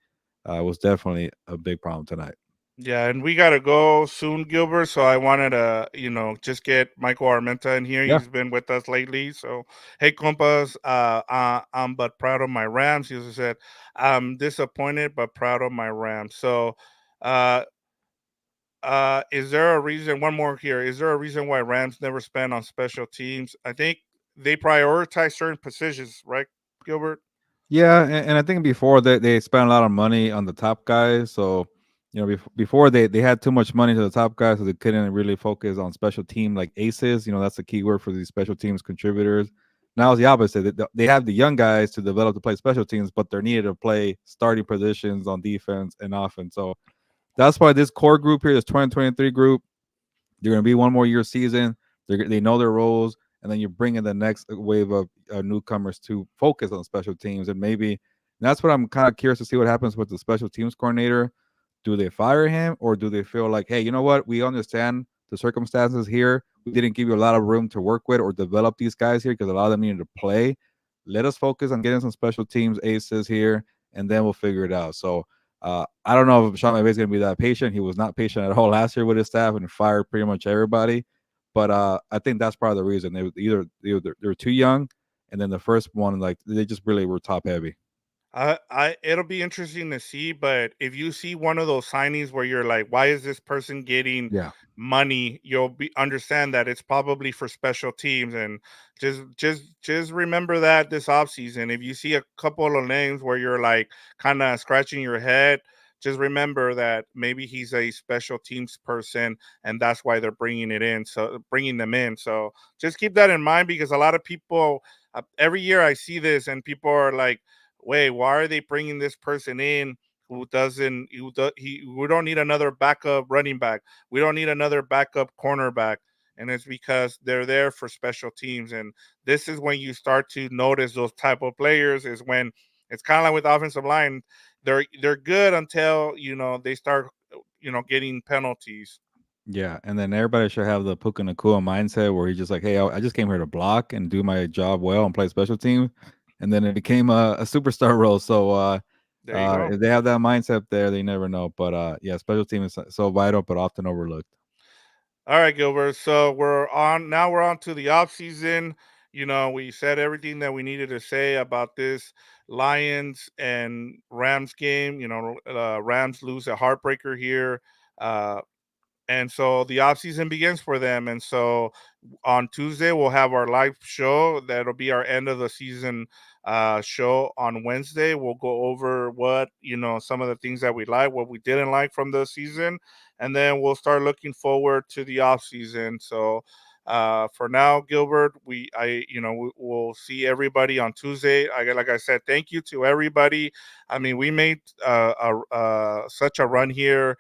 was definitely a big problem tonight. Yeah, and we gotta go soon, Gilbert. So I wanted to, just get Michael Armenta in here. Yeah. He's been with us lately. So hey, Compas, I'm but proud of my Rams. He also said, I'm disappointed but proud of my Rams. So, uh, is there a reason? One more here. Is there a reason why Rams never spend on special teams? I think they prioritize certain positions, right, Gilbert? Yeah, and I think before they spent a lot of money on the top guys, so before they had too much money to the top guys, so they couldn't really focus on special team like aces. That's the key word for these special teams contributors. Now it's the opposite. They have the young guys to develop to play special teams, but they're needed to play starting positions on defense and offense. So that's why this core group here, this 2023 group, they're going to be one more year season. They know their roles, and then you bring in the next wave of newcomers to focus on special teams, and maybe that's what I'm kind of curious to see what happens with the special teams coordinator. Do they fire him, or do they feel like, hey, you know what? We understand the circumstances here. We didn't give you a lot of room to work with or develop these guys here because a lot of them needed to play. Let us focus on getting some special teams aces here, and then we'll figure it out. So I don't know if Sean McVay is going to be that patient. He was not patient at all last year with his staff and fired pretty much everybody. But I think that's part of the reason. They were too young, and then the first one, like they just really were top heavy. It'll be interesting to see, but if you see one of those signings where you're like, why is this person getting Yeah. money? You'll be understand that it's probably for special teams, and just remember that this offseason. If you see a couple of names where you're like kind of scratching your head, just remember that maybe he's a special teams person, and that's why they're bringing them in. So just keep that in mind because a lot of people every year I see this, and people are like, wait, why are they bringing this person in who doesn't who do, he we don't need another backup running back. We don't need another backup cornerback. And it's because they're there for special teams. And this is when you start to notice those type of players is when it's kind of like with offensive line. They're good until they start getting penalties. Yeah, and then everybody should have the Puka Nacua mindset where he's just like, "Hey, I just came here to block and do my job well and play special team," and then it became a superstar role. So There you go. if they have that mindset there, they never know. But yeah, special team is so vital, but often overlooked. All right, Gilbert. So we're on to the off season. We said everything that we needed to say about this Lions and Rams game. Rams lose a heartbreaker here. Uh, and so the off season begins for them. And so on Tuesday we'll have our live show. That'll be our end of the season show. On Wednesday we'll go over what some of the things that we like, what we didn't like from the season, and then we'll start looking forward to the off season. So for now, Gilbert, we'll see everybody on Tuesday. Like I said, thank you to everybody. I mean, we made such a run here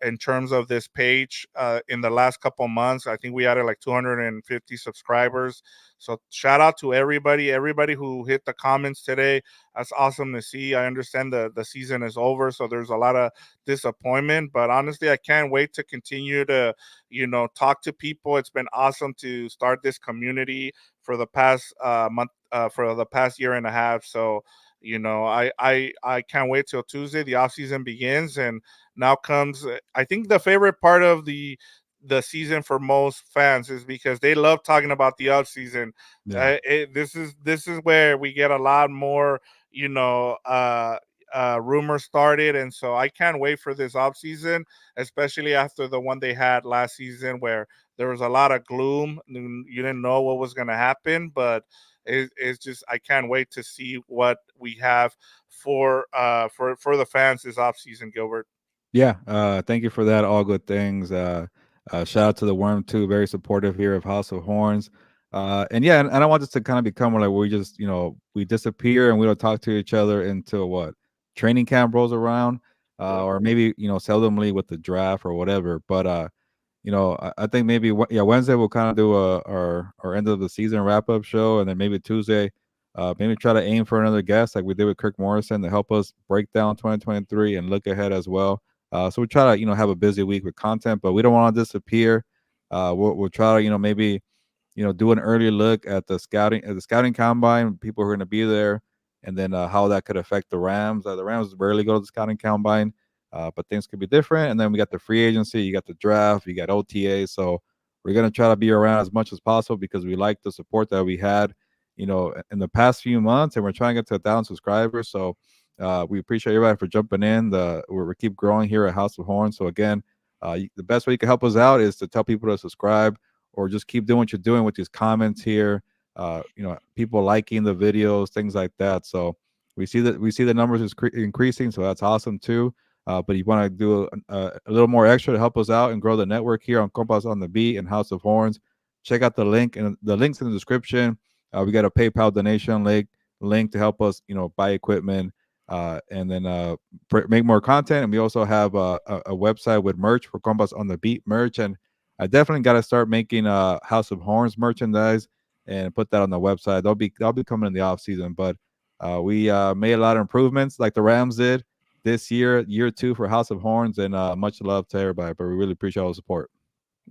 in terms of this page in the last couple months. I think we added like 250 subscribers. So shout out to everybody who hit the comments today. That's awesome to see. I understand the season is over, so there's a lot of disappointment. But honestly, I can't wait to continue to talk to people. It's been awesome to start this community for the past month, for the past year and a half. So I can't wait till Tuesday. The off season begins, and now comes I think the favorite part of the season for most fans is because they love talking about the off season. Yeah. This is where we get a lot more you know uh rumors started, and so I can't wait for this off season, especially after the one they had last season where there was a lot of gloom. You didn't know what was going to happen, but it's just I can't wait to see what we have for the fans this off season, Gilbert. Yeah, thank you for that. All good things. Shout out to the Worm too, very supportive here of House of Horns. And yeah, and I want this to kind of become like we just we disappear and we don't talk to each other until what training camp rolls around, Yep. or maybe seldomly with the draft or whatever. But I think maybe yeah Wednesday we'll kind of do our end of the season wrap up show, and then maybe Tuesday, maybe try to aim for another guest like we did with Kirk Morrison to help us break down 2023 and look ahead as well. So we try to have a busy week with content, but we don't want to disappear. We'll try to maybe do an early look at the scouting combine, people who are going to be there, and then how that could affect the Rams. The Rams rarely go to the scouting combine, but things could be different. And then we got the free agency, you got the draft, you got OTA. So we're going to try to be around as much as possible because we like the support that we had, in the past few months, and we're trying to get to 1,000 subscribers. So we appreciate everybody for jumping in. We keep growing here at House of Horns. So again, the best way you can help us out is to tell people to subscribe or just keep doing what you're doing with these comments here. People liking the videos, things like that. So we see the numbers is increasing, so that's awesome too. But you want to do a little more extra to help us out and grow the network here on Compas on the Beat and House of Horns. Check out the link and the links in the description. We got a PayPal donation link to help us, buy equipment, and then make more content. And we also have a website with merch for Compas on the Beat merch. And I definitely got to start making House of Horns merchandise and put that on the website. They'll be coming in the off season, but we made a lot of improvements like the Rams did this year 2 for House of Horns, and much love to everybody. But we really appreciate all the support.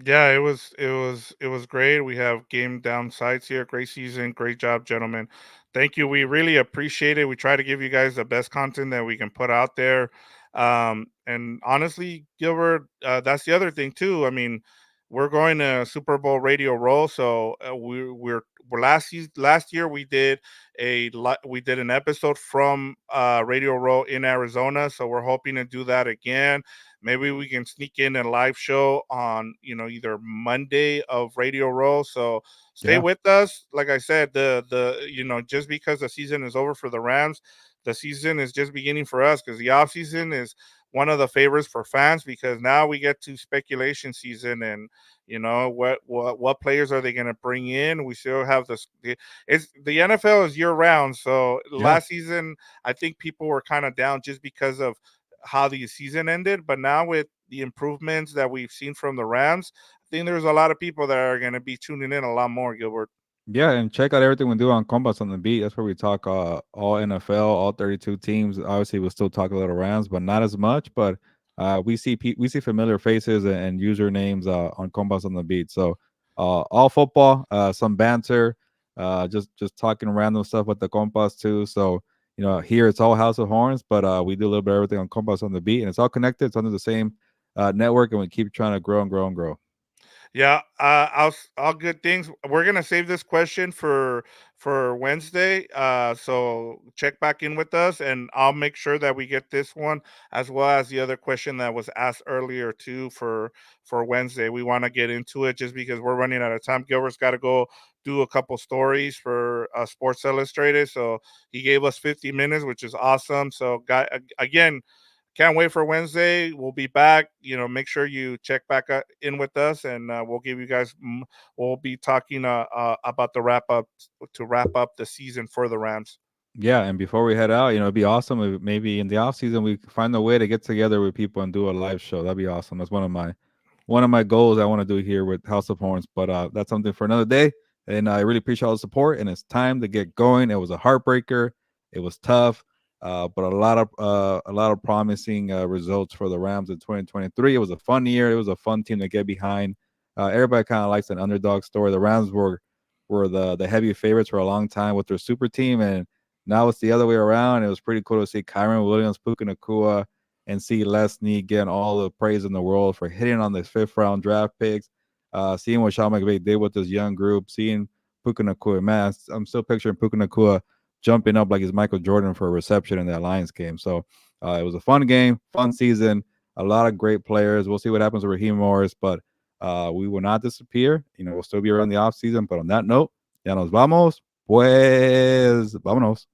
Yeah, it was great. We have game down sites here. Great season, great job, gentlemen. Thank you. We really appreciate it. We try to give you guys the best content that we can put out there. And honestly, Gilbert, that's the other thing too. I mean, we're going to Super Bowl Radio Roll, so we're last year we did an episode from Radio Row in Arizona, so we're hoping to do that again. Maybe we can sneak in a live show on either Monday of Radio Row. So stay Yeah. with us. Like I said, the just because the season is over for the Rams, the season is just beginning for us because the off season is one of the favorites for fans because now we get to speculation season and what players are they going to bring in. We still have it's the NFL is year round. So Yeah. last season I think people were kind of down just because of how the season ended, but now with the improvements that we've seen from the Rams, I think there's a lot of people that are going to be tuning in a lot more, Gilbert. Yeah, and check out everything we do on Combat on the Beat. That's where we talk all NFL, all 32 teams. Obviously, we'll still talk a little Rams, but not as much. But we see familiar faces and usernames on Compas on the Beat. So all football, some banter, just talking random stuff with the Compas too. So here it's all House of Horns, but we do a little bit of everything on Compas on the Beat, and it's all connected. It's under the same network, and we keep trying to grow and grow and grow. Yeah, all good things. We're gonna save this question for Wednesday. So check back in with us, and I'll make sure that we get this one as well as the other question that was asked earlier too for Wednesday. We want to get into it just because we're running out of time. Gilbert's got to go do a couple stories for Sports Illustrated, so he gave us 50 minutes, which is awesome. So, again, can't wait for Wednesday. We'll be back. Make sure you check back in with us, and we'll give you guys. We'll be talking about the wrap up to wrap up the season for the Rams. Yeah, and before we head out, it'd be awesome if maybe in the off season we could find a way to get together with people and do a live show. That'd be awesome. That's one of my goals I want to do here with House of Horns. But that's something for another day. And I really appreciate all the support. And it's time to get going. It was a heartbreaker. It was tough, but a lot of promising results for the Rams in 2023. It was a fun year. It was a fun team to get behind. Everybody kind of likes an underdog story. The Rams were the heavy favorites for a long time with their super team, and now it's the other way around. It was pretty cool to see Kyren Williams, Puka Nacua, and see Les Snead getting all the praise in the world for hitting on this fifth round draft picks. Seeing what Sean McVay did with this young group, seeing Puka Nacua, man, I'm still picturing Puka Nacua jumping up like he's Michael Jordan for a reception in that Lions game. So it was a fun game, fun season, a lot of great players. We'll see what happens with Raheem Morris, but we will not disappear. We'll still be around the off season. But on that note, ya nos vamos. Pues, vámonos.